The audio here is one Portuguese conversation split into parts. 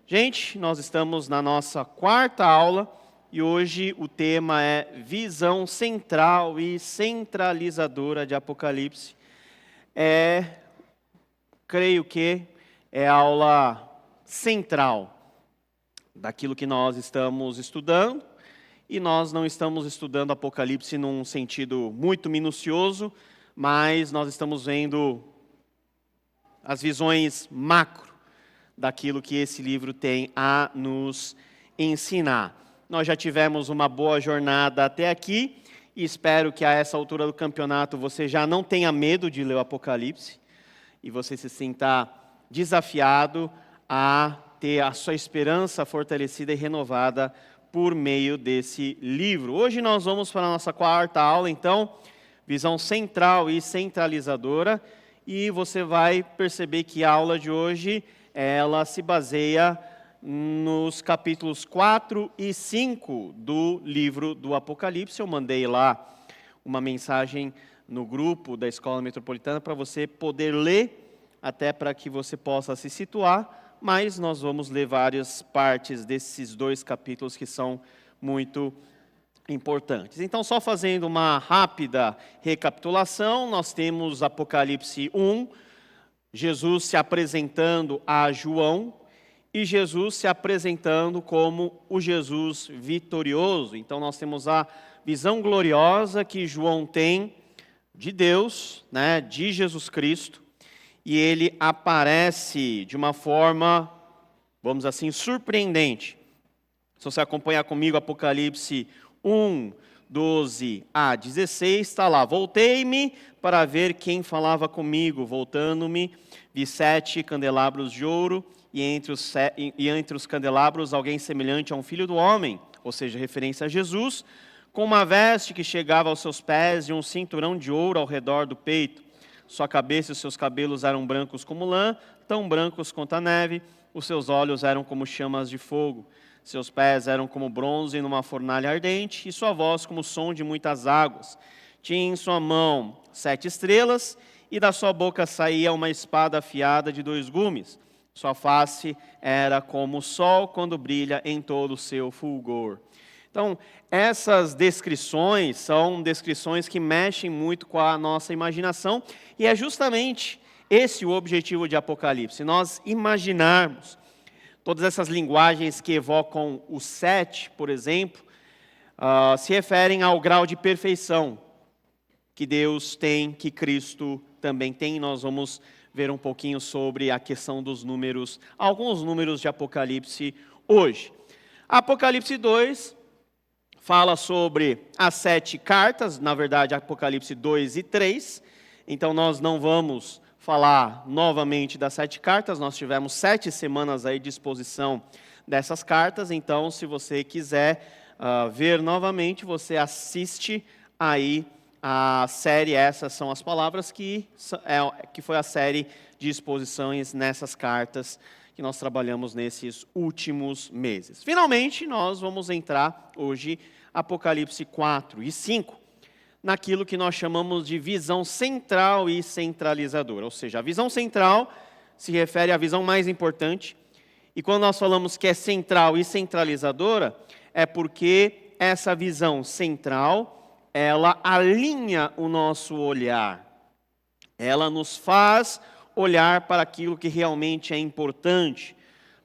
Gente, nós estamos na nossa quarta aula e hoje o tema é visão central e centralizadora de Apocalipse. Creio que é a aula central daquilo que nós estamos estudando. E nós não estamos estudando Apocalipse num sentido muito minucioso, mas nós estamos vendo as visões macro daquilo que esse livro tem a nos ensinar. Nós já tivemos uma boa jornada até aqui e espero que a essa altura do campeonato você já não tenha medo de ler o Apocalipse e você se sinta desafiado a ter a sua esperança fortalecida e renovada por meio desse livro. Hoje nós vamos para a nossa quarta aula, então, visão central e centralizadora, e você vai perceber que a aula de hoje ela se baseia nos capítulos 4 e 5 do livro do Apocalipse. Eu mandei lá uma mensagem no grupo da Escola Metropolitana para você poder ler, até para que você possa se situar, mas nós vamos ler várias partes desses dois capítulos que são muito importantes. Então, só fazendo uma rápida recapitulação, nós temos Apocalipse 1, Jesus se apresentando a João e Jesus se apresentando como o Jesus vitorioso. Então nós temos a visão gloriosa que João tem de Deus, de Jesus Cristo, e ele aparece de uma forma, vamos assim, surpreendente. Se você acompanhar comigo Apocalipse 1, 12 a 16, está lá. Voltei-me para ver quem falava comigo. Voltando-me, vi 7 candelabros de ouro, e entre os candelabros alguém semelhante a um filho do homem, ou seja, referência a Jesus, com uma veste que chegava aos seus pés e um cinturão de ouro ao redor do peito. Sua cabeça e os seus cabelos eram brancos como lã, tão brancos quanto a neve. Os seus olhos eram como chamas de fogo. Seus pés eram como bronze numa fornalha ardente, e sua voz como o som de muitas águas. Tinha em sua mão 7 estrelas, e da sua boca saía uma espada afiada de 2 gumes. Sua face era como o sol quando brilha em todo o seu fulgor. Então, essas descrições são descrições que mexem muito com a nossa imaginação, e é justamente esse o objetivo de Apocalipse, nós imaginarmos. Todas essas linguagens que evocam o 7, por exemplo, se referem ao grau de perfeição que Deus tem, que Cristo também tem. Nós vamos ver um pouquinho sobre a questão dos números, alguns números de Apocalipse hoje. Apocalipse 2 fala sobre as 7 cartas, na verdade Apocalipse 2 e 3, então nós não vamos falar novamente das 7 cartas, nós tivemos 7 semanas aí de exposição dessas cartas, então se você quiser ver novamente, você assiste aí a série, essas são as palavras, que foi a série de exposições nessas cartas que nós trabalhamos nesses últimos meses. Finalmente, nós vamos entrar hoje, Apocalipse 4 e 5, naquilo que nós chamamos de visão central e centralizadora. Ou seja, a visão central se refere à visão mais importante, e quando nós falamos que é central e centralizadora, é porque essa visão central, ela alinha o nosso olhar. Ela nos faz olhar para aquilo que realmente é importante,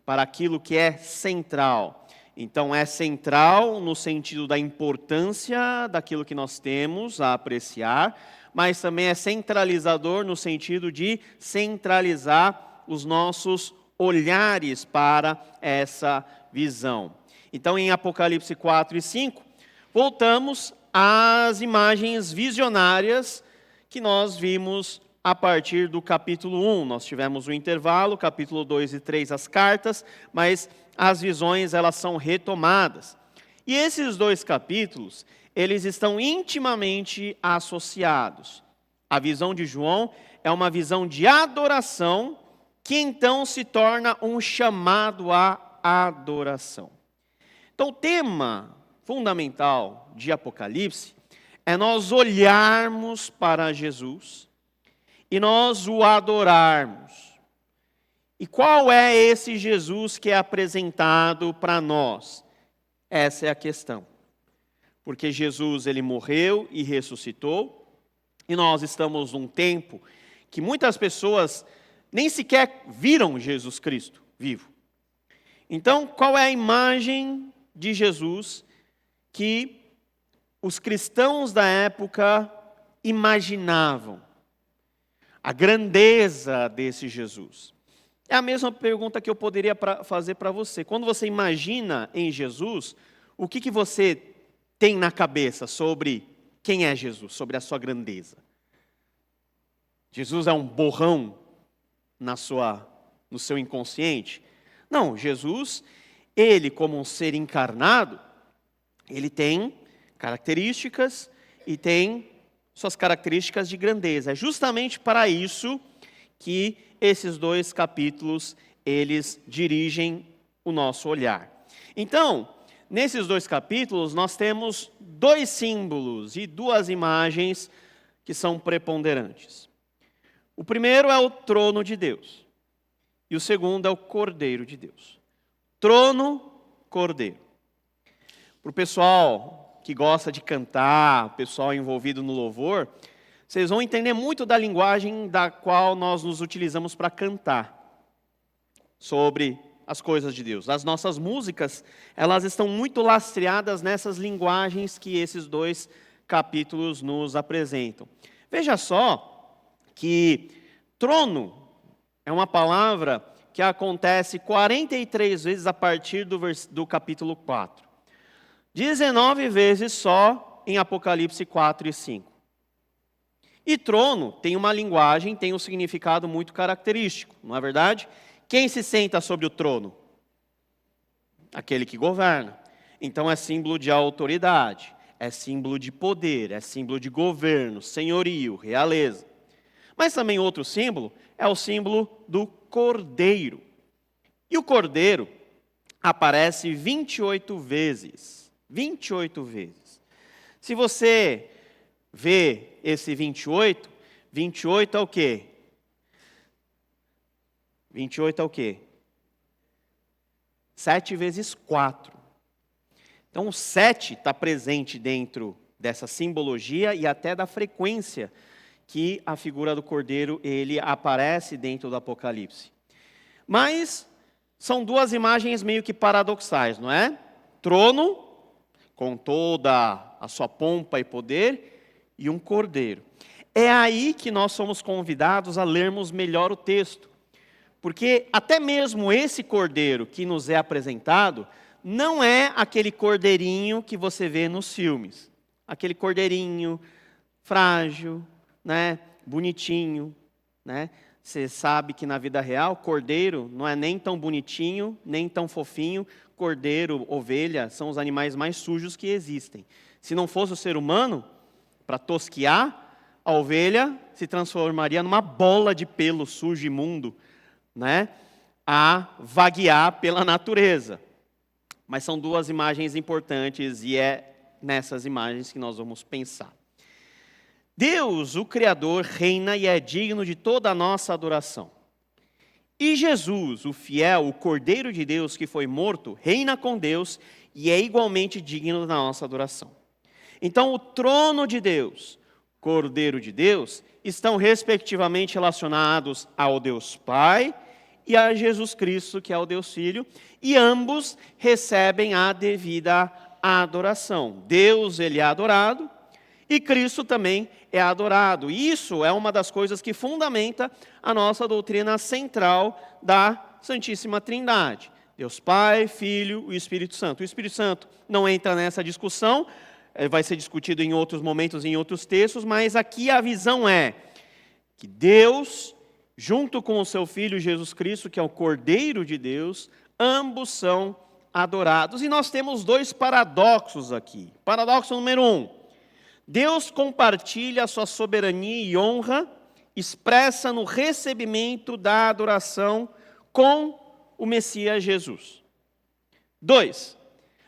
para aquilo que é central. Então, é central no sentido da importância daquilo que nós temos a apreciar, mas também é centralizador no sentido de centralizar os nossos olhares para essa visão. Então, em Apocalipse 4 e 5, voltamos às imagens visionárias que nós vimos a partir do capítulo 1. Nós tivemos o intervalo, capítulo 2 e 3, as cartas, mas as visões elas são retomadas. E esses 2 capítulos, eles estão intimamente associados. A visão de João é uma visão de adoração, que então se torna um chamado à adoração. Então, o tema fundamental de Apocalipse é nós olharmos para Jesus e nós o adorarmos. E qual é esse Jesus que é apresentado para nós? Essa é a questão. Porque Jesus, ele morreu e ressuscitou, e nós estamos num tempo que muitas pessoas nem sequer viram Jesus Cristo vivo. Então, qual é a imagem de Jesus que os cristãos da época imaginavam? A grandeza desse Jesus. É a mesma pergunta que eu poderia fazer para você. Quando você imagina em Jesus, o que você tem na cabeça sobre quem é Jesus, sobre a sua grandeza? Jesus é um borrão no seu inconsciente? Não, Jesus, ele como um ser encarnado, ele tem características e tem suas características de grandeza. É justamente para isso que esses 2 capítulos, eles dirigem o nosso olhar. Então, nesses 2 capítulos, nós temos 2 símbolos e 2 imagens que são preponderantes. O primeiro é o trono de Deus. E o segundo é o Cordeiro de Deus. Trono, Cordeiro. Para o pessoal que gosta de cantar, o pessoal envolvido no louvor, vocês vão entender muito da linguagem da qual nós nos utilizamos para cantar sobre as coisas de Deus. As nossas músicas, elas estão muito lastreadas nessas linguagens que esses 2 capítulos nos apresentam. Veja só que trono é uma palavra que acontece 43 vezes a partir do capítulo 4. 19 vezes só em Apocalipse 4 e 5. E trono tem uma linguagem, tem um significado muito característico, não é verdade? Quem se senta sobre o trono? Aquele que governa. Então é símbolo de autoridade, é símbolo de poder, é símbolo de governo, senhorio, realeza. Mas também outro símbolo é o símbolo do Cordeiro. E o Cordeiro aparece 28 vezes. 28 vezes. Se você vê esse 28, 28 é o quê? 28 é o quê? 7 vezes 4. Então o 7 está presente dentro dessa simbologia e até da frequência que a figura do Cordeiro, ele aparece dentro do Apocalipse. Mas são 2 imagens meio que paradoxais, não é? Trono, com toda a sua pompa e poder, e um cordeiro. É aí que nós somos convidados a lermos melhor o texto. Porque até mesmo esse cordeiro que nos é apresentado, não é aquele cordeirinho que você vê nos filmes. Aquele cordeirinho frágil, né, bonitinho, né? Você sabe que na vida real, cordeiro não é nem tão bonitinho, nem tão fofinho. Cordeiro, ovelha, são os animais mais sujos que existem. Se não fosse o ser humano, para tosquiar, a ovelha se transformaria numa bola de pelo sujo e imundo, né? A vaguear pela natureza. Mas são 2 imagens importantes e é nessas imagens que nós vamos pensar. Deus, o Criador, reina e é digno de toda a nossa adoração. E Jesus, o fiel, o Cordeiro de Deus que foi morto, reina com Deus e é igualmente digno da nossa adoração. Então, o trono de Deus, Cordeiro de Deus, estão respectivamente relacionados ao Deus Pai e a Jesus Cristo, que é o Deus Filho, e ambos recebem a devida adoração. Deus, ele é adorado, e Cristo também é adorado. Isso é uma das coisas que fundamenta a nossa doutrina central da Santíssima Trindade. Deus Pai, Filho e Espírito Santo. O Espírito Santo não entra nessa discussão, vai ser discutido em outros momentos, em outros textos, mas aqui a visão é que Deus, junto com o seu Filho Jesus Cristo, que é o Cordeiro de Deus, ambos são adorados. E nós temos 2 paradoxos aqui. Paradoxo número 1. Deus compartilha a sua soberania e honra, expressa no recebimento da adoração com o Messias Jesus. 2.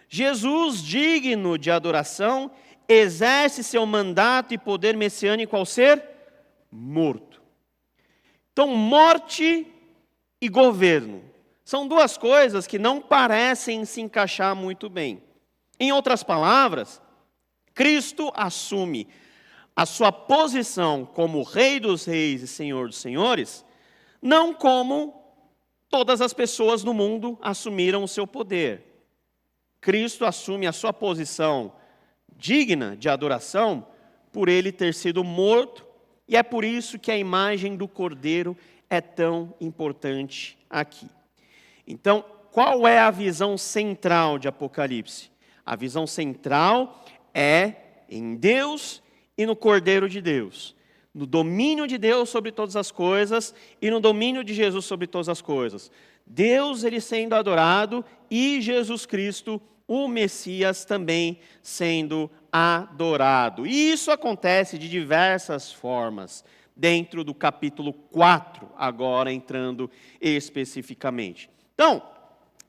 Jesus, digno de adoração, exerce seu mandato e poder messiânico ao ser morto. Então, morte e governo. São duas coisas que não parecem se encaixar muito bem. Em outras palavras, Cristo assume a sua posição como Rei dos Reis e Senhor dos Senhores, não como todas as pessoas no mundo assumiram o seu poder. Cristo assume a sua posição digna de adoração por ele ter sido morto, e é por isso que a imagem do Cordeiro é tão importante aqui. Então, qual é a visão central de Apocalipse? A visão central é em Deus e no Cordeiro de Deus, no domínio de Deus sobre todas as coisas e no domínio de Jesus sobre todas as coisas. Deus, ele sendo adorado, e Jesus Cristo, o Messias, também sendo adorado. E isso acontece de diversas formas, dentro do capítulo 4, agora entrando especificamente. Então,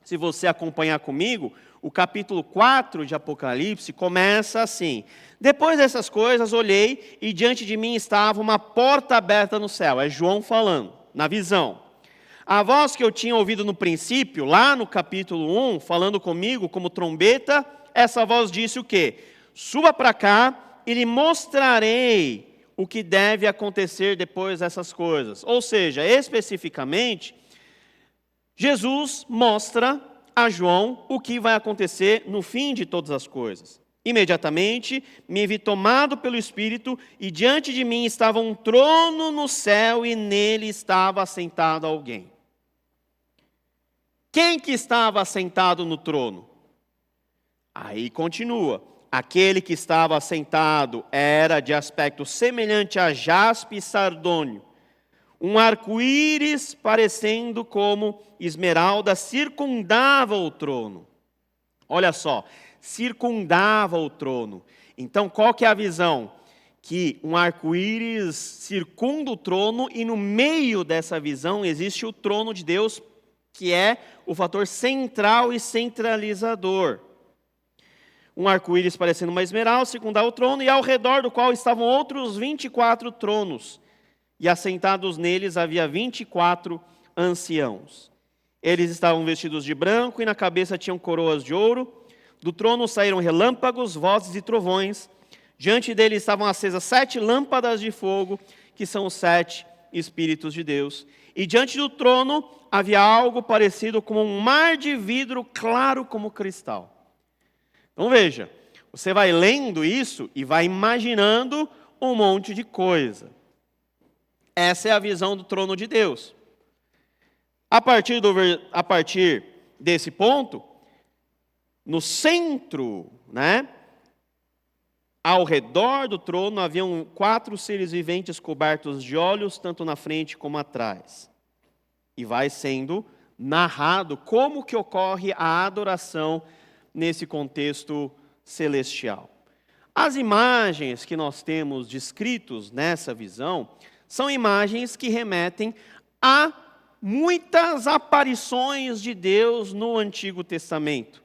se você acompanhar comigo, o capítulo 4 de Apocalipse começa assim: depois dessas coisas, olhei e diante de mim estava uma porta aberta no céu. É João falando, na visão. A voz que eu tinha ouvido no princípio, lá no capítulo 1, falando comigo como trombeta, essa voz disse o quê? Suba para cá e lhe mostrarei o que deve acontecer depois dessas coisas. Ou seja, especificamente, Jesus mostra a João o que vai acontecer no fim de todas as coisas. Imediatamente me vi tomado pelo Espírito, e diante de mim estava um trono no céu, e nele estava assentado alguém. Quem que estava assentado no trono? Aí continua. Aquele que estava assentado era de aspecto semelhante a jaspe e sardônio. Um arco-íris parecendo como esmeralda circundava o trono. Olha só, circundava o trono. Então, qual que é a visão? Que um arco-íris circunda o trono, e no meio dessa visão existe o trono de Deus, que é o fator central e centralizador. Um arco-íris parecendo uma esmeralda circundava o trono, e ao redor do qual estavam outros 24 tronos. E assentados neles havia 24 anciãos. Eles estavam vestidos de branco e na cabeça tinham coroas de ouro. Do trono saíram relâmpagos, vozes e trovões. Diante dele estavam acesas 7 lâmpadas de fogo, que são os 7 Espíritos de Deus. E diante do trono havia algo parecido com um mar de vidro claro como cristal. Então veja, você vai lendo isso e vai imaginando um monte de coisa. Essa é a visão do trono de Deus. A partir desse ponto, no centro, ao redor do trono, haviam 4 seres viventes cobertos de olhos, tanto na frente como atrás. E vai sendo narrado como que ocorre a adoração nesse contexto celestial. As imagens que nós temos descritos nessa visão são imagens que remetem a muitas aparições de Deus no Antigo Testamento,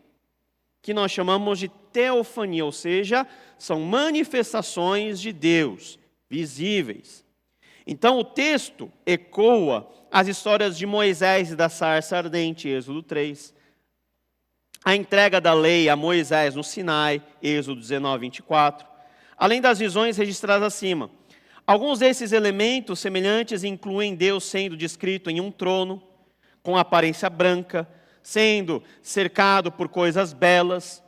que nós chamamos de teofania, ou seja, são manifestações de Deus visíveis. Então o texto ecoa as histórias de Moisés e da sarça ardente, Êxodo 3, a entrega da lei a Moisés no Sinai, Êxodo 19, 24, além das visões registradas acima. Alguns desses elementos semelhantes incluem Deus sendo descrito em um trono, com aparência branca, sendo cercado por coisas belas,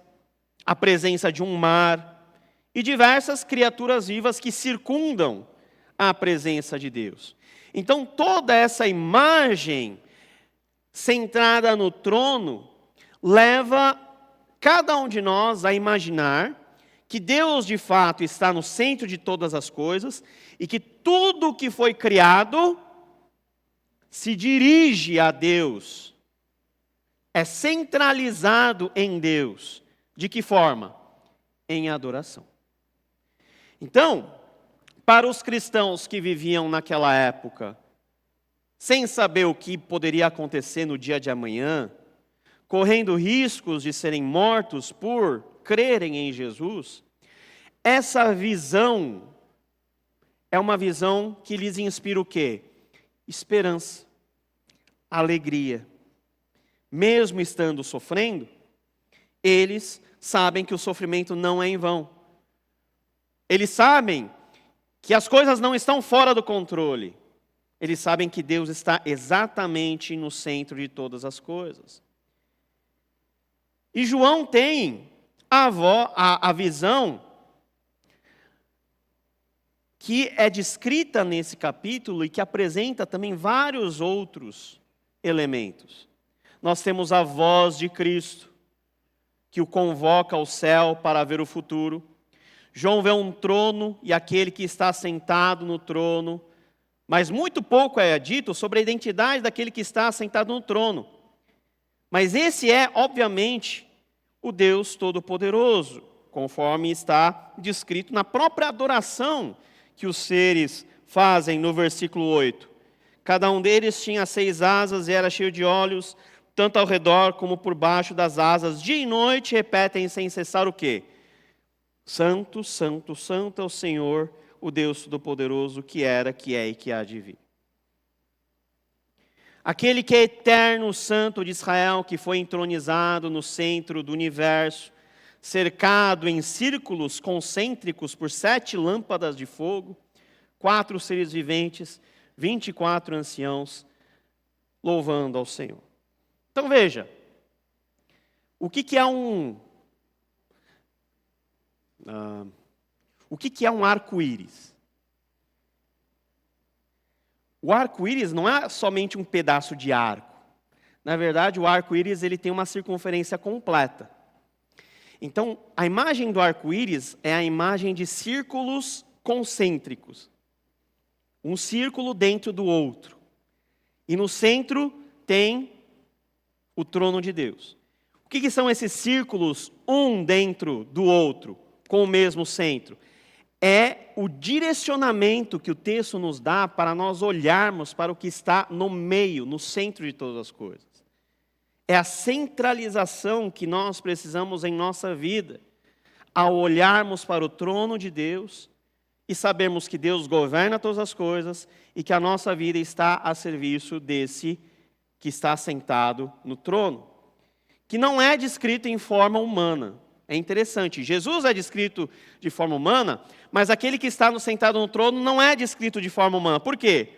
a presença de um mar e diversas criaturas vivas que circundam a presença de Deus. Então, toda essa imagem centrada no trono leva cada um de nós a imaginar que Deus, de fato, está no centro de todas as coisas e que tudo o que foi criado se dirige a Deus, é centralizado em Deus. De que forma? Em adoração. Então, para os cristãos que viviam naquela época, sem saber o que poderia acontecer no dia de amanhã, correndo riscos de serem mortos por crerem em Jesus, essa visão é uma visão que lhes inspira o quê? Esperança, alegria. Mesmo estando sofrendo, eles sabem que o sofrimento não é em vão. Eles sabem que as coisas não estão fora do controle. Eles sabem que Deus está exatamente no centro de todas as coisas. E João tem a visão que é descrita nesse capítulo e que apresenta também vários outros elementos. Nós temos a voz de Cristo, que o convoca ao céu para ver o futuro. João vê um trono e aquele que está sentado no trono, mas muito pouco é dito sobre a identidade daquele que está sentado no trono. Mas esse é, obviamente, o Deus Todo-Poderoso, conforme está descrito na própria adoração que os seres fazem no versículo 8. Cada um deles tinha 6 asas e era cheio de olhos, tanto ao redor como por baixo das asas. Dia e noite repetem sem cessar o quê? Santo, santo, santo é o Senhor, o Deus Todo-Poderoso, que era, que é e que há de vir. Aquele que é eterno, santo de Israel, que foi entronizado no centro do universo, cercado em círculos concêntricos por 7 lâmpadas de fogo, 4 seres viventes, 24 anciãos, louvando ao Senhor. Então veja, o que é um arco-íris? O arco-íris não é somente um pedaço de arco. Na verdade, o arco-íris ele tem uma circunferência completa. Então, a imagem do arco-íris é a imagem de círculos concêntricos. Um círculo dentro do outro. E no centro tem o trono de Deus. O que são esses círculos, um dentro do outro, com o mesmo centro? É o direcionamento que o texto nos dá para nós olharmos para o que está no meio, no centro de todas as coisas. É a centralização que nós precisamos em nossa vida, ao olharmos para o trono de Deus e sabermos que Deus governa todas as coisas e que a nossa vida está a serviço desse que está sentado no trono, que não é descrito em forma humana. É interessante, Jesus é descrito de forma humana, mas aquele que está sentado no trono não é descrito de forma humana. Por quê?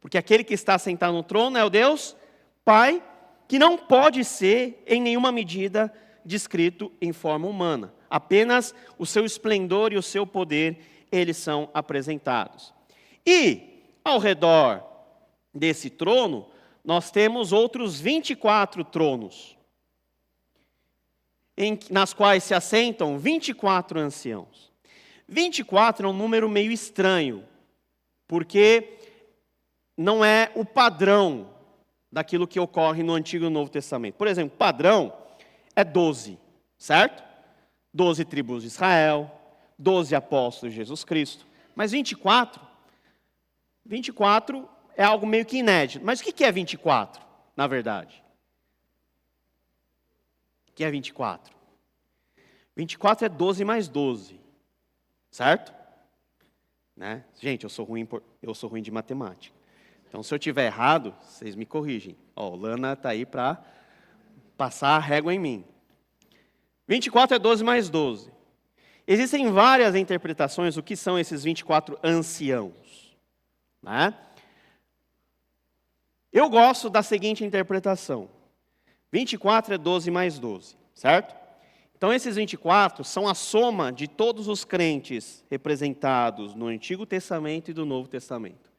Porque aquele que está sentado no trono é o Deus Pai, que não pode ser, em nenhuma medida, descrito em forma humana. Apenas o seu esplendor e o seu poder, eles são apresentados. E, ao redor desse trono, nós temos outros 24 tronos, nas quais se assentam 24 anciãos. 24 é um número meio estranho, porque não é o padrão daquilo que ocorre no Antigo e no Novo Testamento. Por exemplo, o padrão é 12, certo? 12 tribos de Israel, 12 apóstolos de Jesus Cristo. Mas 24 é algo meio que inédito. Mas o que é 24, na verdade? O que é 24? 24 é 12 mais 12, certo? Né? Gente, eu sou ruim de matemática. Então, se eu estiver errado, vocês me corrigem. Ó, Lana está aí para passar a régua em mim. 24 é 12 mais 12. Existem várias interpretações do que são esses 24 anciãos. Né? Eu gosto da seguinte interpretação. 24 é 12 mais 12, certo? Então, esses 24 são a soma de todos os crentes representados no Antigo Testamento e do Novo Testamento.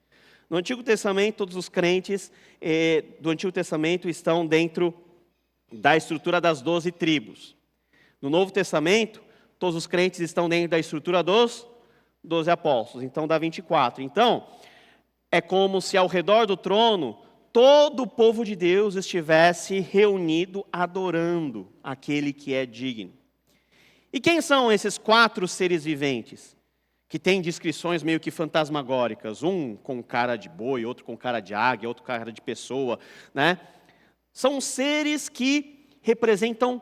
No Antigo Testamento, todos os crentes do Antigo Testamento estão dentro da estrutura das 12 tribos. No Novo Testamento, todos os crentes estão dentro da estrutura dos 12 apóstolos. Então, dá 24. Então, é como se ao redor do trono todo o povo de Deus estivesse reunido adorando aquele que é digno. E quem são esses 4 seres viventes? Que têm descrições meio que fantasmagóricas. Um com cara de boi, outro com cara de águia, outro com cara de pessoa. Né? São seres que representam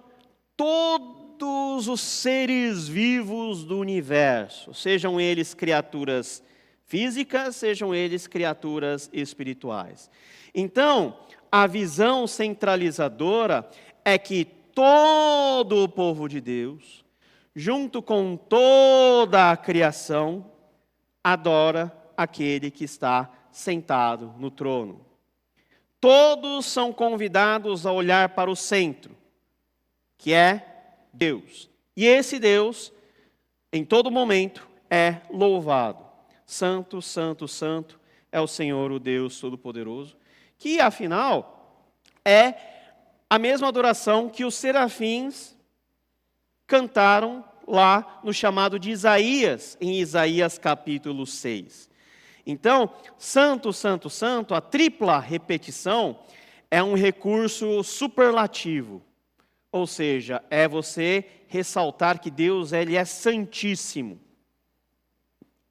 todos os seres vivos do universo. Sejam eles criaturas físicas, sejam eles criaturas espirituais. Então, a visão centralizadora é que todo o povo de Deus, junto com toda a criação, adora aquele que está sentado no trono. Todos são convidados a olhar para o centro, que é Deus. E esse Deus, em todo momento, é louvado. Santo, santo, santo é o Senhor, o Deus Todo-Poderoso, que, afinal, é a mesma adoração que os serafins cantaram lá no chamado de Isaías, em Isaías capítulo 6. Então, santo, santo, santo, a tripla repetição é um recurso superlativo. Ou seja, é você ressaltar que Deus ele é santíssimo.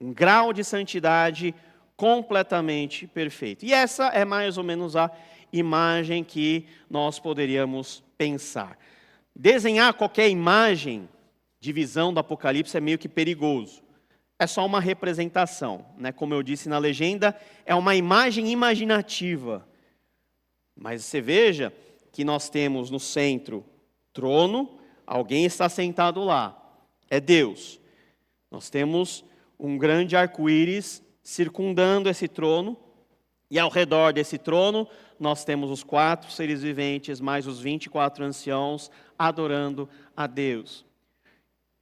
Um grau de santidade completamente perfeito. E essa é mais ou menos a imagem que nós poderíamos pensar. Desenhar qualquer imagem de visão do Apocalipse é meio que perigoso. É só uma representação, né? Como eu disse na legenda, é uma imagem imaginativa. Mas você veja que nós temos no centro trono, alguém está sentado lá, é Deus. Nós temos um grande arco-íris circundando esse trono, e ao redor desse trono nós temos os 4 seres viventes, mais os 24 anciãos, adorando a Deus.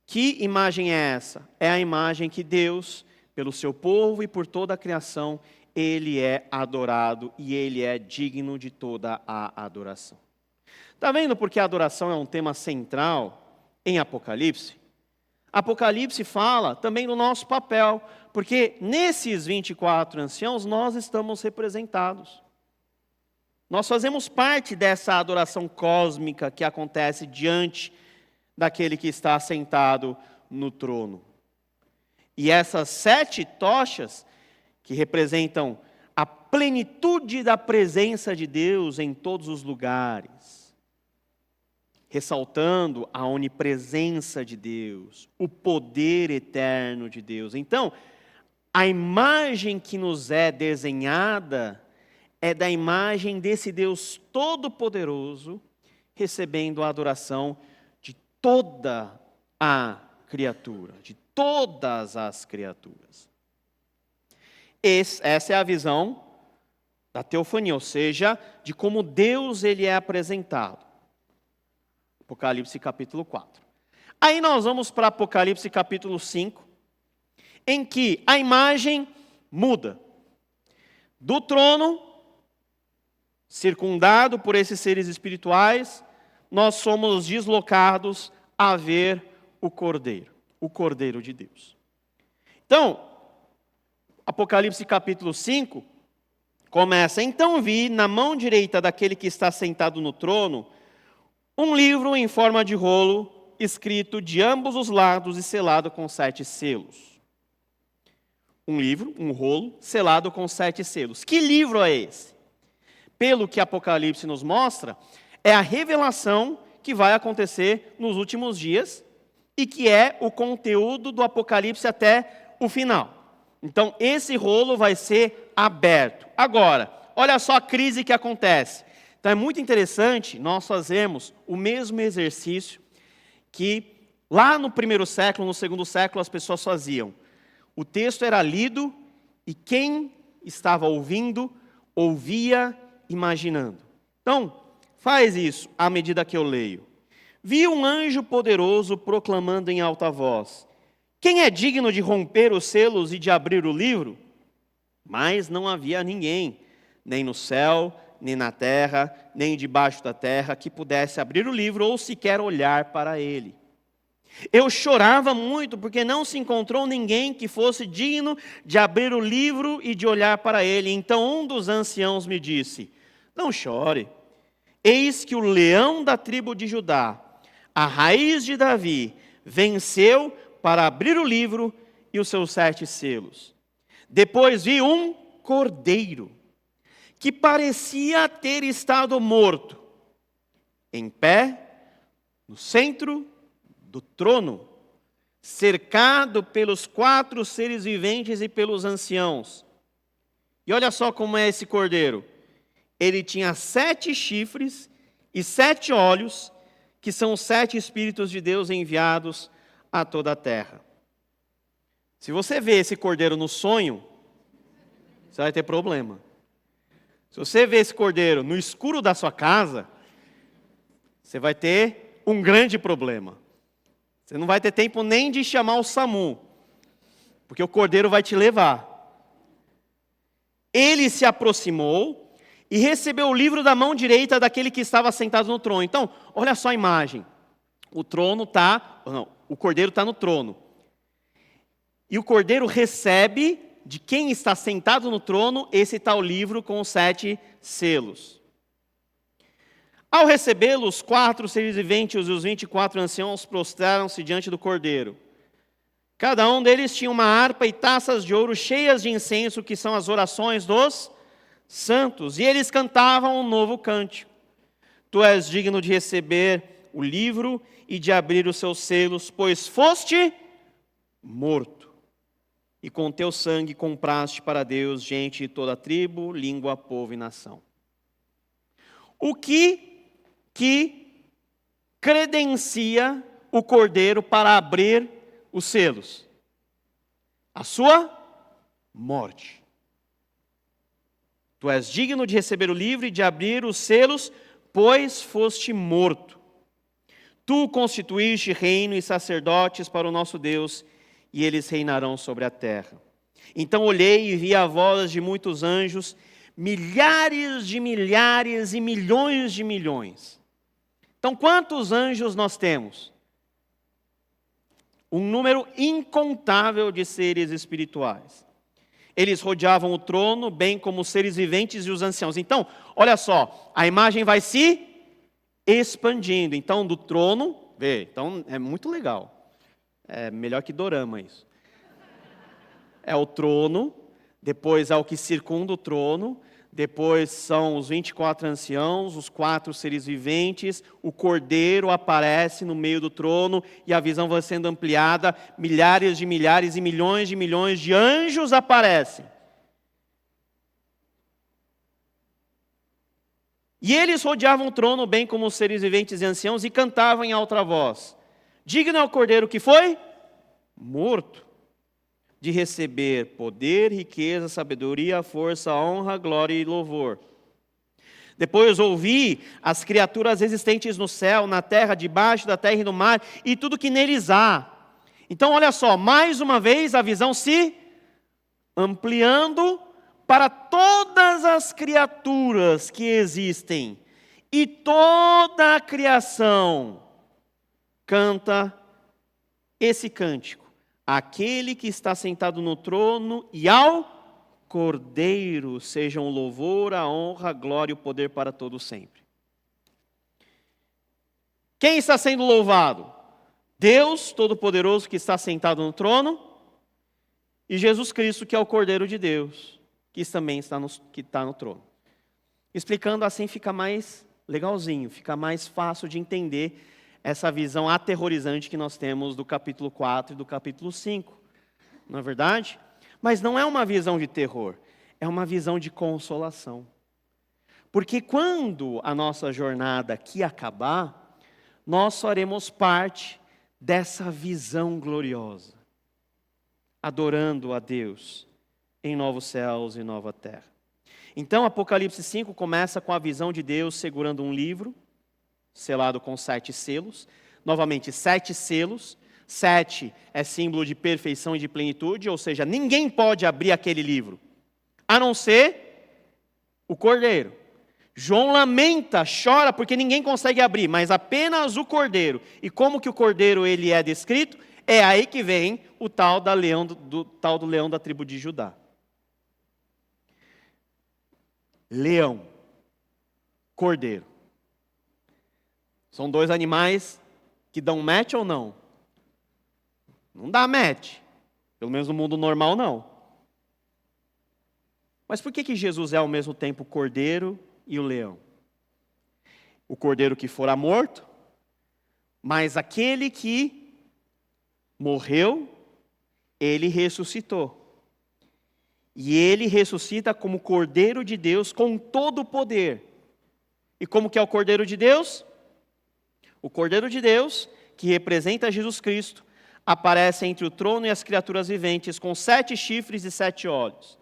Que imagem é essa? É a imagem que Deus, pelo seu povo e por toda a criação, Ele é adorado e Ele é digno de toda a adoração. Está vendo porque a adoração é um tema central em Apocalipse? Apocalipse fala também do nosso papel, porque nesses 24 anciãos nós estamos representados. Nós fazemos parte dessa adoração cósmica que acontece diante daquele que está sentado no trono. E essas 7 tochas, que representam a plenitude da presença de Deus em todos os lugares, ressaltando a onipresença de Deus, o poder eterno de Deus. Então, a imagem que nos é desenhada é da imagem desse Deus todo-poderoso, recebendo a adoração de toda a criatura, de todas as criaturas. Essa é a visão da teofania, ou seja, de como Deus ele é apresentado. Apocalipse capítulo 4. Aí nós vamos para Apocalipse capítulo 5, em que a imagem muda. Do trono, circundado por esses seres espirituais, nós somos deslocados a ver o Cordeiro de Deus. Então, Apocalipse capítulo 5 começa: então vi na mão direita daquele que está sentado no trono um livro em forma de rolo, escrito de ambos os lados e selado com 7 selos. Um livro, um rolo, selado com 7 selos. Que livro é esse? Pelo que Apocalipse nos mostra, é a revelação que vai acontecer nos últimos dias e que é o conteúdo do Apocalipse até o final. Então, esse rolo vai ser aberto. Agora, olha só a crise que acontece. Então, é muito interessante nós fazermos o mesmo exercício que lá no primeiro século, no segundo século, as pessoas faziam. O texto era lido e quem estava ouvindo, ouvia imaginando. Então, faz isso à medida que eu leio. Vi um anjo poderoso proclamando em alta voz: quem é digno de romper os selos e de abrir o livro? Mas não havia ninguém, nem no céu, nem na terra, nem debaixo da terra, que pudesse abrir o livro ou sequer olhar para ele. Eu chorava muito, porque não se encontrou ninguém que fosse digno de abrir o livro e de olhar para ele. Então um dos anciãos me disse: não chore, eis que o leão da tribo de Judá, a raiz de Davi, venceu para abrir o livro e os seus 7 selos. Depois vi um cordeiro, que parecia ter estado morto, em pé, no centro do trono, cercado pelos 4 seres viventes e pelos anciãos. E olha só como é esse cordeiro. ele tinha 7 chifres e 7 olhos, que são os 7 Espíritos de Deus enviados a toda a terra. Se você vê esse cordeiro no sonho, você vai ter problema. Se você vê esse cordeiro no escuro da sua casa, você vai ter um grande problema. Você não vai ter tempo nem de chamar o SAMU, porque o cordeiro vai te levar. Ele se aproximou e recebeu o livro da mão direita daquele que estava sentado no trono. Então, olha só a imagem. O cordeiro está no trono. E o cordeiro recebe de quem está sentado no trono esse tal livro com os 7 selos. Ao recebê-lo, os 4 seres viventes e os 24 anciãos prostraram-se diante do cordeiro. Cada um deles tinha uma harpa e taças de ouro cheias de incenso, que são as orações dos santos. E eles cantavam um novo cântico. Tu és digno de receber o livro e de abrir os seus selos, pois foste morto. E com teu sangue compraste para Deus gente de toda tribo, língua, povo e nação. O que credencia o cordeiro para abrir os selos? A sua morte. Tu és digno de receber o livro e de abrir os selos, pois foste morto. Tu constituíste reino e sacerdotes para o nosso Deus, e eles reinarão sobre a terra. Então olhei e vi a voz de muitos anjos, milhares de milhares e milhões de milhões. Então quantos anjos nós temos? Um número incontável de seres espirituais. Eles rodeavam o trono, bem como os seres viventes e os anciãos. Então, olha só, a imagem vai se expandindo. Então, do trono, então é muito legal. É melhor que dorama isso. É o trono, depois é o que circunda o trono, depois são os 24 anciãos, os 4 seres viventes, o cordeiro aparece no meio do trono e a visão vai sendo ampliada, milhares e milhões de anjos aparecem. E eles rodeavam o trono, bem como os seres viventes e anciãos, e cantavam em alta voz: digno é o cordeiro que foi morto, de receber poder, riqueza, sabedoria, força, honra, glória e louvor. Depois ouvi as criaturas existentes no céu, na terra, debaixo da terra e no mar, e tudo que neles há. Então, olha só, mais uma vez a visão se ampliando para todas as criaturas que existem. E toda a criação canta esse cântico: aquele que está sentado no trono e ao Cordeiro sejam o louvor, a honra, a glória e o poder para todos sempre. Quem está sendo louvado? Deus Todo-Poderoso, que está sentado no trono, e Jesus Cristo, que é o Cordeiro de Deus, que também está no trono. Explicando assim fica mais legalzinho, fica mais fácil de entender essa visão aterrorizante que nós temos do capítulo 4 e do capítulo 5. Não é verdade? Mas não é uma visão de terror, é uma visão de consolação. Porque quando a nossa jornada aqui acabar, nós faremos parte dessa visão gloriosa, adorando a Deus em novos céus e nova terra. Então, Apocalipse 5 começa com a visão de Deus segurando um livro, selado com 7 selos. Novamente, 7 selos. 7 é símbolo de perfeição e de plenitude, ou seja, ninguém pode abrir aquele livro, a não ser o Cordeiro. João lamenta, chora, porque ninguém consegue abrir, mas apenas o Cordeiro. E como que o Cordeiro ele é descrito? É aí que vem o tal do leão da tribo de Judá. Leão, cordeiro. São 2 animais que dão match ou não? Não dá match. Pelo menos no mundo normal, não. Mas por que Jesus é ao mesmo tempo o cordeiro e o leão? O cordeiro que fora morto, mas aquele que morreu, ele ressuscitou. E ele ressuscita como Cordeiro de Deus com todo o poder. E como que é o Cordeiro de Deus? O Cordeiro de Deus, que representa Jesus Cristo, aparece entre o trono e as criaturas viventes, com 7 chifres e 7 olhos.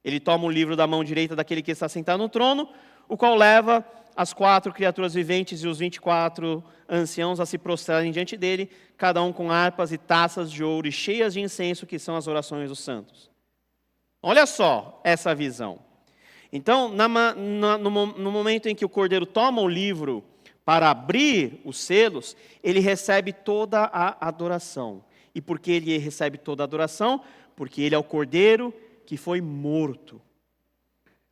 Ele toma o livro da mão direita daquele que está sentado no trono, o qual leva as 4 criaturas viventes e os 24 anciãos a se prostrarem diante dele, cada um com harpas e taças de ouro e cheias de incenso, que são as orações dos santos. Olha só essa visão. Então, no momento em que o Cordeiro toma o livro para abrir os selos, ele recebe toda a adoração. E por que ele recebe toda a adoração? Porque ele é o Cordeiro que foi morto.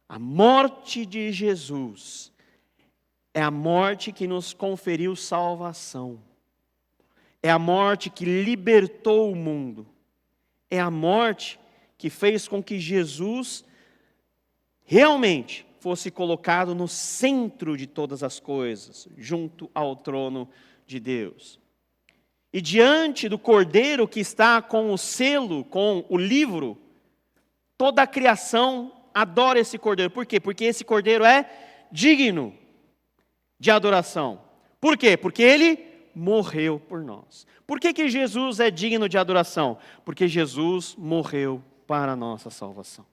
A morte de Jesus é a morte que nos conferiu salvação. É a morte que libertou o mundo. É a morte que fez com que Jesus realmente fosse colocado no centro de todas as coisas, junto ao trono de Deus. E diante do Cordeiro que está com o selo, com o livro, toda a criação adora esse Cordeiro. Por quê? Porque esse Cordeiro é digno de adoração. Por quê? Porque ele morreu por nós. Por que Jesus é digno de adoração? Porque Jesus morreu para a nossa salvação.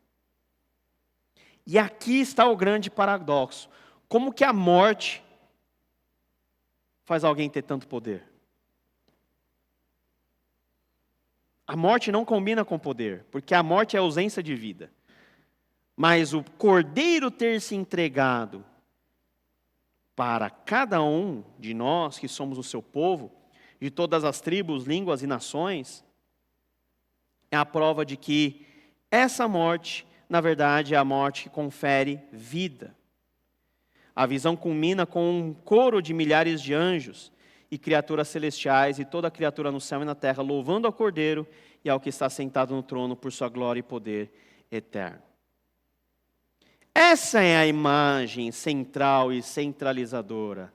E aqui está o grande paradoxo. Como que a morte faz alguém ter tanto poder? A morte não combina com poder, porque a morte é ausência de vida. Mas o Cordeiro ter se entregado para cada um de nós, que somos o seu povo, de todas as tribos, línguas e nações, é a prova de que essa morte, na verdade, é a morte que confere vida. A visão culmina com um coro de milhares de anjos e criaturas celestiais, e toda criatura no céu e na terra, louvando ao Cordeiro e ao que está sentado no trono por sua glória e poder eterno. Essa é a imagem central e centralizadora,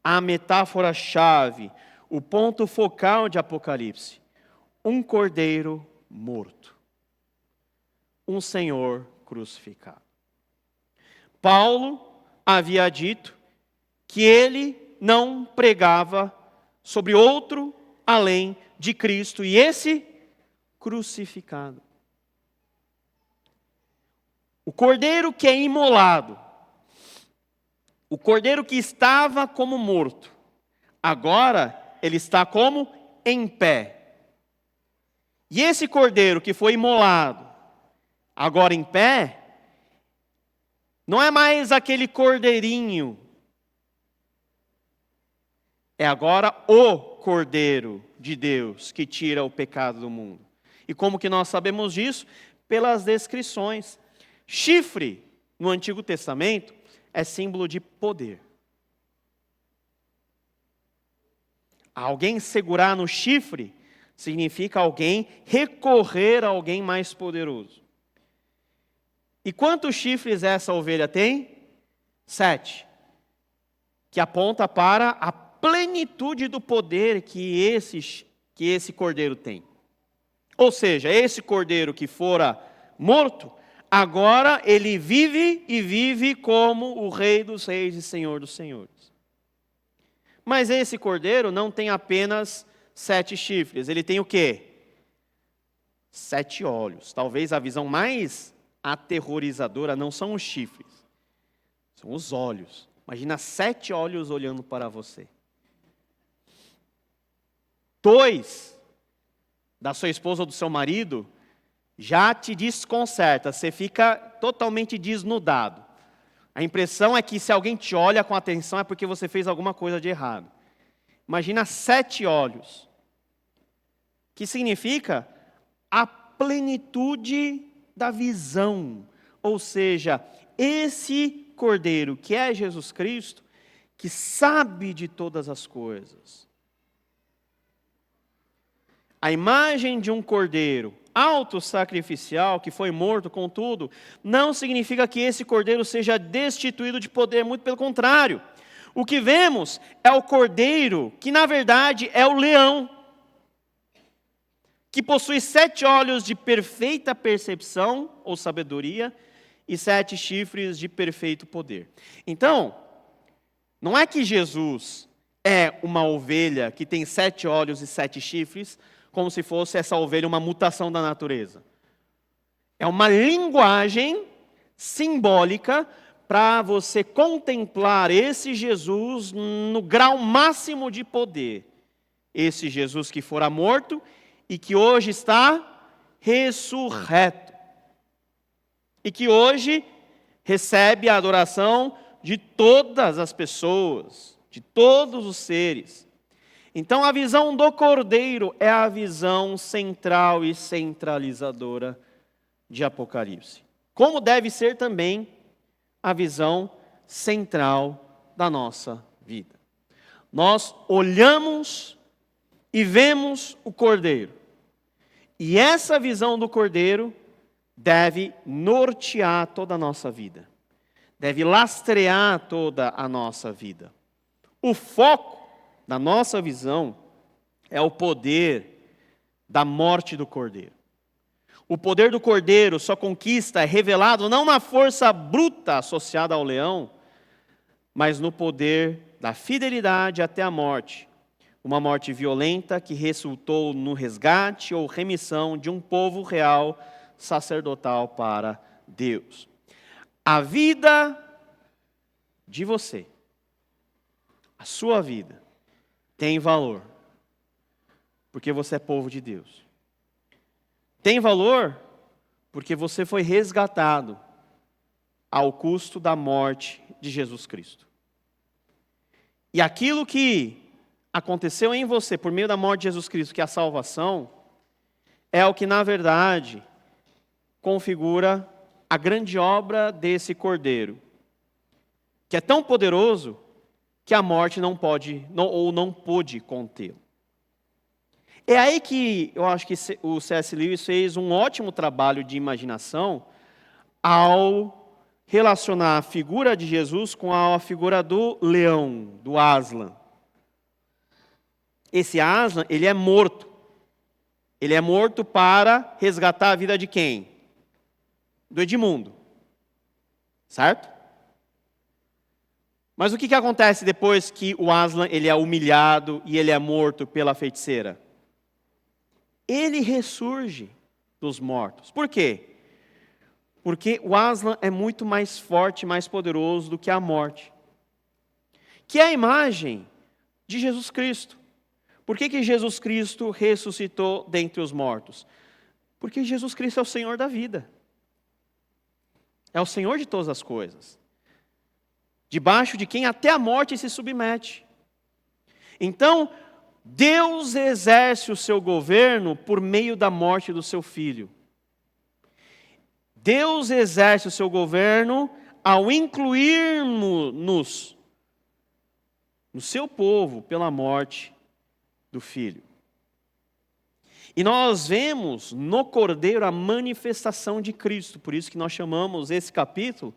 a metáfora-chave, o ponto focal de Apocalipse. Um Cordeiro morto. Um Senhor crucificado. Paulo havia dito que ele não pregava sobre outro além de Cristo, e esse crucificado. O Cordeiro que é imolado, o Cordeiro que estava como morto, agora ele está como em pé. E esse Cordeiro que foi imolado, agora em pé, não é mais aquele cordeirinho, é agora o Cordeiro de Deus que tira o pecado do mundo. E como que nós sabemos disso? Pelas descrições. Chifre, no Antigo Testamento, é símbolo de poder. Alguém segurar no chifre significa alguém recorrer a alguém mais poderoso. E quantos chifres essa ovelha tem? 7. Que aponta para a plenitude do poder que esse cordeiro tem. Ou seja, esse cordeiro que fora morto, agora ele vive e vive como o Rei dos Reis e Senhor dos Senhores. Mas esse cordeiro não tem apenas 7 chifres, ele tem o quê? 7 olhos. Talvez a visão mais aterrorizadora não são os chifres, são os olhos. Imagina 7 olhos olhando para você. 2 da sua esposa ou do seu marido já te desconcerta, você fica totalmente desnudado. A impressão é que se alguém te olha com atenção é porque você fez alguma coisa de errado. Imagina 7 olhos, que significa a plenitude da visão, ou seja, esse Cordeiro que é Jesus Cristo, que sabe de todas as coisas. A imagem de um cordeiro autossacrificial que foi morto, contudo, não significa que esse cordeiro seja destituído de poder, muito pelo contrário. O que vemos é o cordeiro, que na verdade é o leão, que possui 7 olhos de perfeita percepção ou sabedoria e 7 chifres de perfeito poder. Então, não é que Jesus é uma ovelha que tem 7 olhos e 7 chifres, como se fosse essa ovelha uma mutação da natureza. É uma linguagem simbólica para você contemplar esse Jesus no grau máximo de poder. Esse Jesus que fora morto e que hoje está ressurreto. E que hoje recebe a adoração de todas as pessoas, de todos os seres. Então a visão do Cordeiro é a visão central e centralizadora de Apocalipse. Como deve ser também a visão central da nossa vida. Nós olhamos e vemos o Cordeiro. E essa visão do Cordeiro deve nortear toda a nossa vida. Deve lastrear toda a nossa vida. O foco da nossa visão é o poder da morte do Cordeiro. O poder do Cordeiro, sua conquista é revelado não na força bruta associada ao leão, mas no poder da fidelidade até a morte. Uma morte violenta que resultou no resgate ou remissão de um povo real sacerdotal para Deus. A vida de você, a sua vida, tem valor, porque você é povo de Deus. Tem valor porque você foi resgatado ao custo da morte de Jesus Cristo. E aquilo que aconteceu em você por meio da morte de Jesus Cristo, que é a salvação, é o que na verdade configura a grande obra desse Cordeiro, que é tão poderoso que a morte não pôde contê-lo. É aí que eu acho que o C.S. Lewis fez um ótimo trabalho de imaginação ao relacionar a figura de Jesus com a figura do leão, do Aslan. Esse Aslan, ele é morto. Ele é morto para resgatar a vida de quem? Do Edmundo. Certo? Mas o que acontece depois que o Aslan ele é humilhado e ele é morto pela feiticeira? Ele ressurge dos mortos. Por quê? Porque o Aslan é muito mais forte, mais poderoso do que a morte. Que é a imagem de Jesus Cristo. Por que Jesus Cristo ressuscitou dentre os mortos? Porque Jesus Cristo é o Senhor da vida. É o Senhor de todas as coisas. Debaixo de quem até a morte se submete. Então, Deus exerce o seu governo por meio da morte do seu Filho. Deus exerce o seu governo ao incluirmos-nos no seu povo pela morte do Filho. E nós vemos no Cordeiro a manifestação de Cristo, por isso que nós chamamos esse capítulo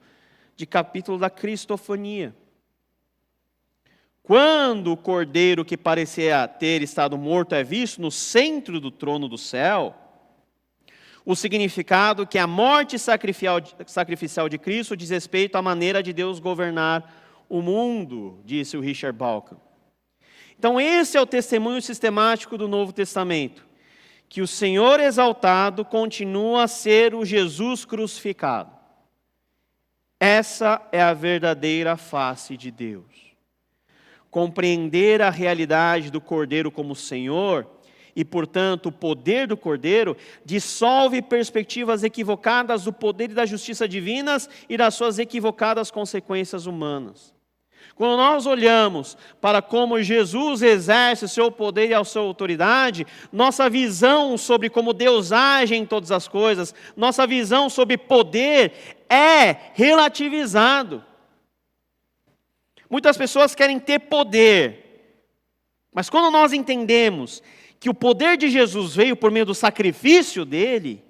de capítulo da Cristofania. Quando o Cordeiro que parecia ter estado morto é visto no centro do trono do céu, o significado que a morte sacrificial de Cristo diz respeito à maneira de Deus governar o mundo, disse o Richard Dawkins. Então esse é o testemunho sistemático do Novo Testamento, que o Senhor exaltado continua a ser o Jesus crucificado. Essa é a verdadeira face de Deus. Compreender a realidade do Cordeiro como Senhor e, portanto, o poder do Cordeiro dissolve perspectivas equivocadas do poder e da justiça divinas e das suas equivocadas consequências humanas. Quando nós olhamos para como Jesus exerce o seu poder e a sua autoridade, nossa visão sobre como Deus age em todas as coisas, nossa visão sobre poder é relativizado. Muitas pessoas querem ter poder, mas quando nós entendemos que o poder de Jesus veio por meio do sacrifício dele,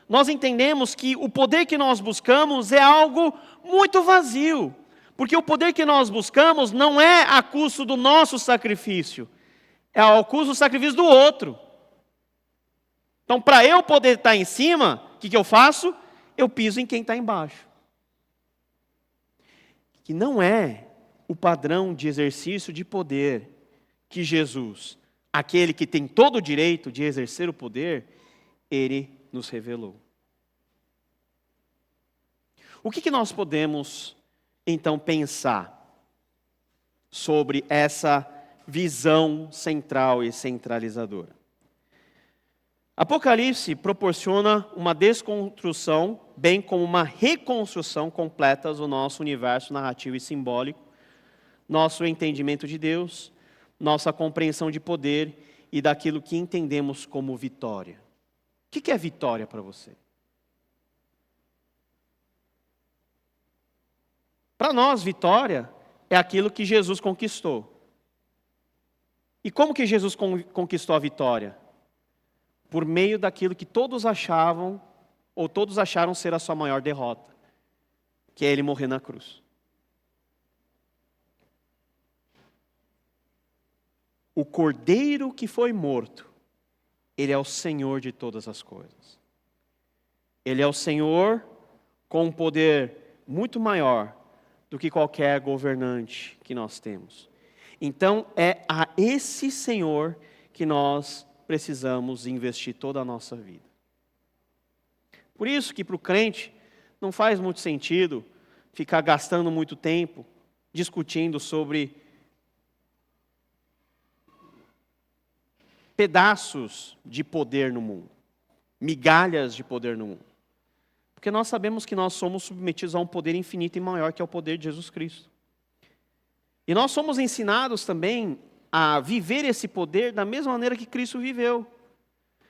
nós entendemos que o poder que nós buscamos é algo muito vazio. Porque o poder que nós buscamos não é a custo do nosso sacrifício, é ao custo do sacrifício do outro. Então, para eu poder estar em cima, o que eu faço? Eu piso em quem está embaixo. Que não é o padrão de exercício de poder que Jesus, aquele que tem todo o direito de exercer o poder, ele nos revelou. O que nós podemos, então, pensar sobre essa visão central e centralizadora? Apocalipse proporciona uma desconstrução, bem como uma reconstrução completa do nosso universo narrativo e simbólico, nosso entendimento de Deus, nossa compreensão de poder e daquilo que entendemos como vitória. O que é vitória para você? Para nós, vitória é aquilo que Jesus conquistou. E como que Jesus conquistou a vitória? Por meio daquilo que todos achavam, ou todos acharam ser a sua maior derrota, que é ele morrer na cruz. O cordeiro que foi morto, ele é o Senhor de todas as coisas. Ele é o Senhor com um poder muito maior do que qualquer governante que nós temos. Então, é a esse Senhor que nós precisamos investir toda a nossa vida. Por isso que para o crente não faz muito sentido ficar gastando muito tempo discutindo sobre pedaços de poder no mundo, migalhas de poder no mundo. Porque nós sabemos que nós somos submetidos a um poder infinito e maior, que é o poder de Jesus Cristo. E nós somos ensinados também a viver esse poder da mesma maneira que Cristo viveu.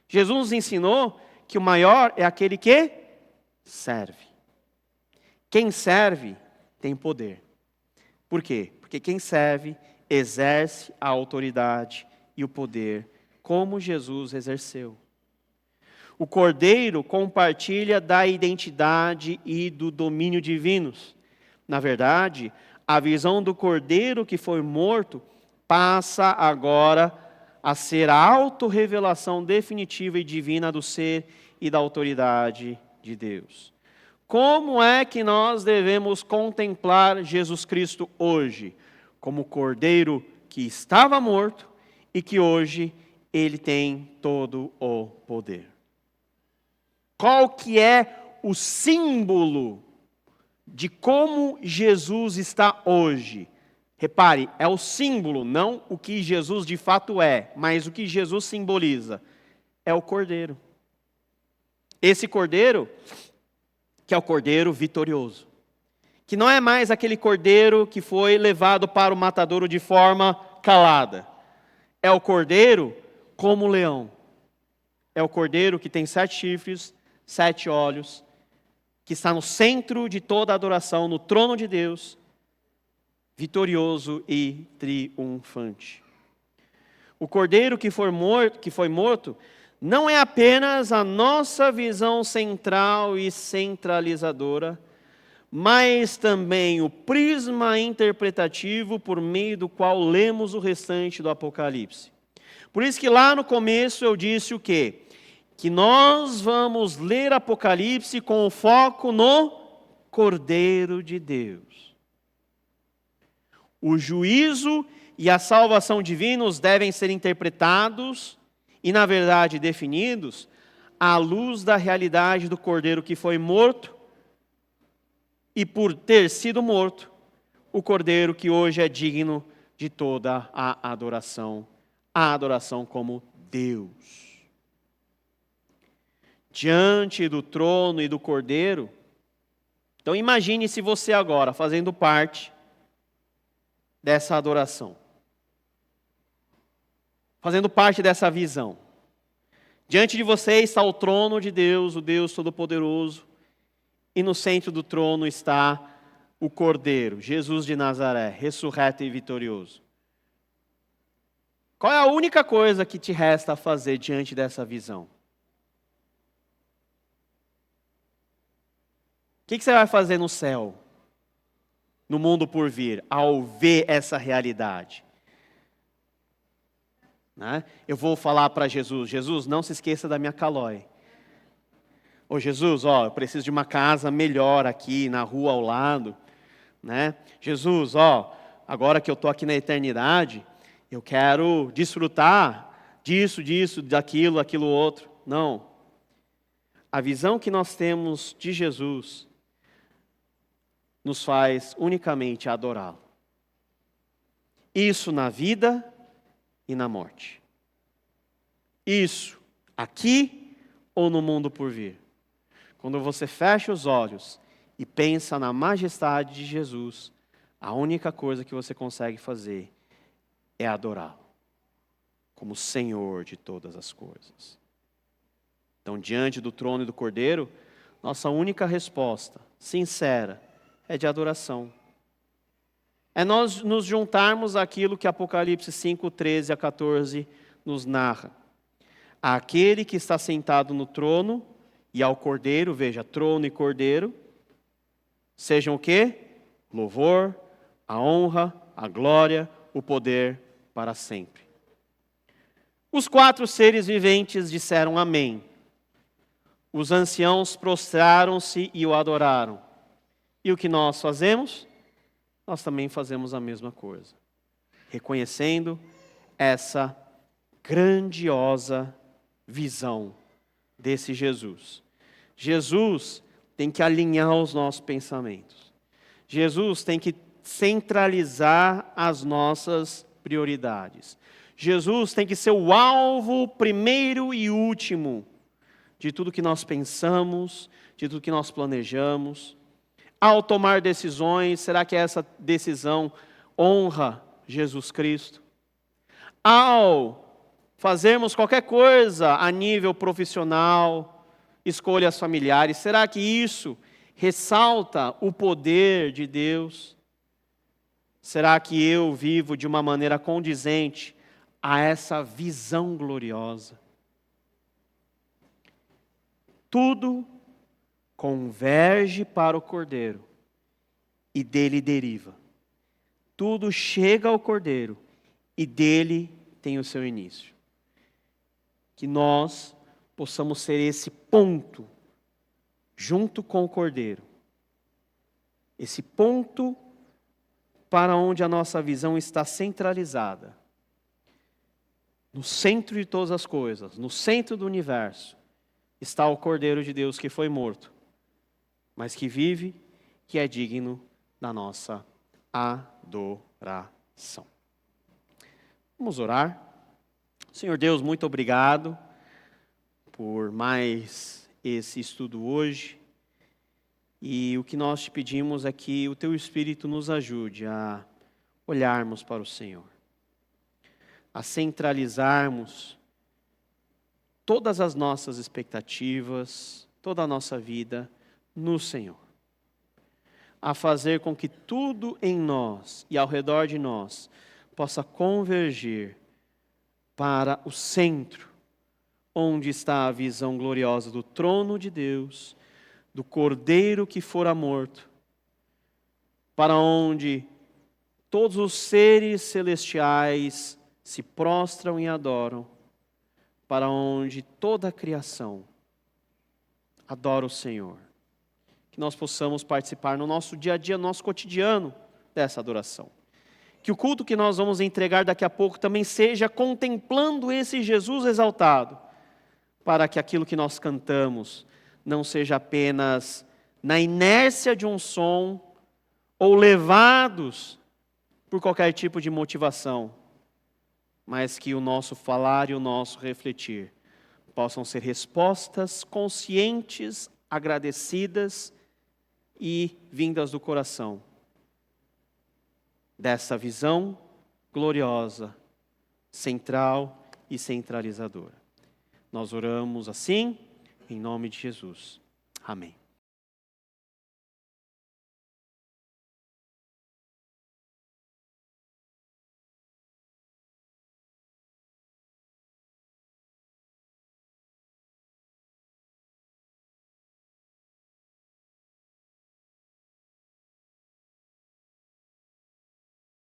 Jesus nos ensinou que o maior é aquele que serve. Quem serve tem poder. Por quê? Porque quem serve exerce a autoridade e o poder como Jesus exerceu. O Cordeiro compartilha da identidade e do domínio divinos. Na verdade, a visão do Cordeiro que foi morto passa agora a ser a autorrevelação definitiva e divina do ser e da autoridade de Deus. Como é que nós devemos contemplar Jesus Cristo hoje? Como o Cordeiro que estava morto e que hoje ele tem todo o poder. Qual que é o símbolo de como Jesus está hoje? Repare, é o símbolo, não o que Jesus de fato é, mas o que Jesus simboliza. É o Cordeiro. Esse Cordeiro, que é o Cordeiro vitorioso. Que não é mais aquele Cordeiro que foi levado para o matadouro de forma calada. É o Cordeiro como leão. É o Cordeiro que tem 7 chifres, 7 olhos, que está no centro de toda a adoração, no trono de Deus, vitorioso e triunfante. O Cordeiro que foi morto, não é apenas a nossa visão central e centralizadora, mas também o prisma interpretativo por meio do qual lemos o restante do Apocalipse. Por isso que lá no começo eu disse o quê? Que nós vamos ler Apocalipse com o foco no Cordeiro de Deus. O juízo e a salvação divinos devem ser interpretados e, na verdade, definidos à luz da realidade do Cordeiro que foi morto e, por ter sido morto, o Cordeiro que hoje é digno de toda a adoração como Deus. Diante do trono e do Cordeiro. Então imagine se você agora fazendo parte dessa adoração. Fazendo parte dessa visão. Diante de você está o trono de Deus, o Deus Todo-Poderoso, e no centro do trono está o Cordeiro, Jesus de Nazaré, ressurreto e vitorioso. Qual é a única coisa que te resta fazer diante dessa visão? O que você vai fazer no céu, no mundo por vir, ao ver essa realidade? né? Eu vou falar para Jesus, Jesus, não se esqueça da minha Calói. Ô Jesus, eu preciso de uma casa melhor aqui na rua ao lado, né? Jesus, agora que eu estou aqui na eternidade, eu quero desfrutar disso, daquilo, aquilo outro. Não. A visão que nós temos de Jesus nos faz unicamente adorá-lo. Isso na vida e na morte. Isso aqui ou no mundo por vir. Quando você fecha os olhos e pensa na majestade de Jesus, a única coisa que você consegue fazer é adorá-lo como Senhor de todas as coisas. Então, diante do trono e do Cordeiro, nossa única resposta, sincera, é de adoração. É nós nos juntarmos àquilo que Apocalipse 5, 13 a 14 nos narra. Aquele que está sentado no trono e ao Cordeiro, veja, trono e Cordeiro, sejam o quê? Louvor, a honra, a glória, o poder para sempre. Os 4 seres viventes disseram amém. Os anciãos prostraram-se e o adoraram. E o que nós fazemos? Nós também fazemos a mesma coisa. Reconhecendo essa grandiosa visão desse Jesus. Jesus tem que alinhar os nossos pensamentos. Jesus tem que centralizar as nossas prioridades. Jesus tem que ser o alvo primeiro e último de tudo que nós pensamos, de tudo que nós planejamos. Ao tomar decisões, será que essa decisão honra Jesus Cristo? Ao fazermos qualquer coisa a nível profissional, escolhas familiares, será que isso ressalta o poder de Deus? Será que eu vivo de uma maneira condizente a essa visão gloriosa? Tudo converge para o Cordeiro e dele deriva. Tudo chega ao Cordeiro e dele tem o seu início. Que nós possamos ser esse ponto junto com o Cordeiro. Esse ponto para onde a nossa visão está centralizada. No centro de todas as coisas, no centro do universo, está o Cordeiro de Deus que foi morto, mas que vive, que é digno da nossa adoração. Vamos orar. Senhor Deus, muito obrigado por mais esse estudo hoje. E o que nós te pedimos é que o Teu Espírito nos ajude a olharmos para o Senhor, a centralizarmos todas as nossas expectativas, toda a nossa vida no Senhor. A fazer com que tudo em nós e ao redor de nós possa convergir para o centro, onde está a visão gloriosa do trono de Deus, do Cordeiro que fora morto, para onde todos os seres celestiais se prostram e adoram, para onde toda a criação adora o Senhor. Que nós possamos participar no nosso dia a dia, no nosso cotidiano, dessa adoração. Que o culto que nós vamos entregar daqui a pouco também seja contemplando esse Jesus exaltado, para que aquilo que nós cantamos não seja apenas na inércia de um som, ou levados por qualquer tipo de motivação, mas que o nosso falar e o nosso refletir possam ser respostas conscientes, agradecidas e vindas do coração dessa visão gloriosa, central e centralizadora. Nós oramos assim, em nome de Jesus. Amém.